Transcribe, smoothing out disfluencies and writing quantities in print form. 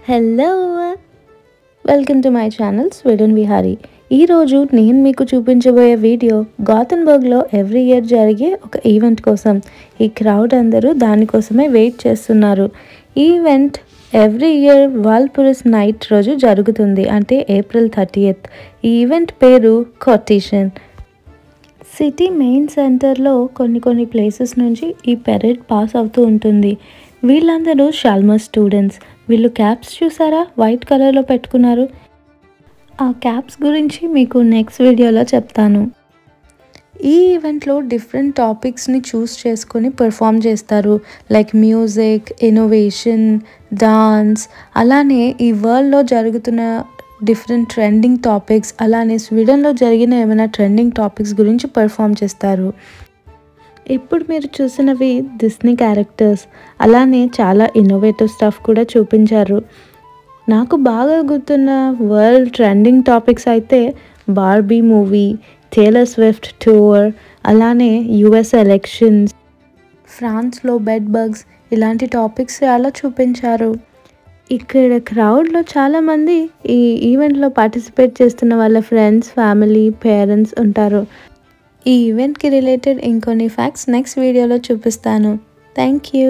Hello welcome to my channel Sweden Vihari. ఈరోజు నేను మీకు చూపించబోయే వీడియో గాథెన్బర్గ్లో ఎవ్రీ ఇయర్ జరిగే ఒక ఈవెంట్ కోసం. ఈ క్రౌడ్ అందరూ దానికోసమే వెయిట్ చేస్తున్నారు. ఈ ఈవెంట్ ఎవ్రీ ఇయర్ వాల్పురస్ నైట్ రోజు జరుగుతుంది, అంటే April 30th. ఈ ఈవెంట్ పేరు కొటేషన్. సిటీ మెయిన్ సెంటర్లో కొన్ని ప్లేసెస్ నుంచి ఈ పెరేడ్ పాస్ అవుతూ ఉంటుంది. వీళ్ళందరూ షాల్మర్ స్టూడెంట్స్. వీళ్ళు క్యాప్స్ చూసారా, వైట్ కలర్లో పెట్టుకున్నారు. ఆ క్యాప్స్ గురించి మీకు నెక్స్ట్ వీడియోలో చెప్తాను. ఈ ఈవెంట్లో డిఫరెంట్ టాపిక్స్ని చూస్ చేసుకొని పెర్ఫామ్ చేస్తారు, లైక్ మ్యూజిక్, ఇన్నోవేషన్, డాన్స్. అలానే ఈ వరల్డ్లో జరుగుతున్న డిఫరెంట్ ట్రెండింగ్ టాపిక్స్, అలానే స్వీడన్లో జరిగిన ఏమైనా ట్రెండింగ్ టాపిక్స్ గురించి పెర్ఫామ్ చేస్తారు. ఇప్పుడు మీరు చూసినవి డిస్నీ క్యారెక్టర్స్, అలానే చాలా ఇన్నోవేటివ్ స్టఫ్ కూడా చూపించారు. నాకు బాగా గుర్తున్న వరల్డ్ ట్రెండింగ్ టాపిక్స్ అయితే Barbie movie, Taylor Swift tour, అలానే యుఎస్ ఎలక్షన్స్, ఫ్రాన్స్లో బెడ్ బగ్స్, ఇలాంటి టాపిక్స్ చాలా చూపించారు. ఇక్కడ క్రౌడ్లో చాలామంది ఈ ఈవెంట్లో పార్టిసిపేట్ చేస్తున్న వాళ్ళ ఫ్రెండ్స్, ఫ్యామిలీ, పేరెంట్స్ ఉంటారు. ఈ ఈవెంట్కి రిలేటెడ్ ఇంకొన్ని ఫ్యాక్ట్స్ నెక్స్ట్ వీడియోలో చూపిస్తాను. Thank you.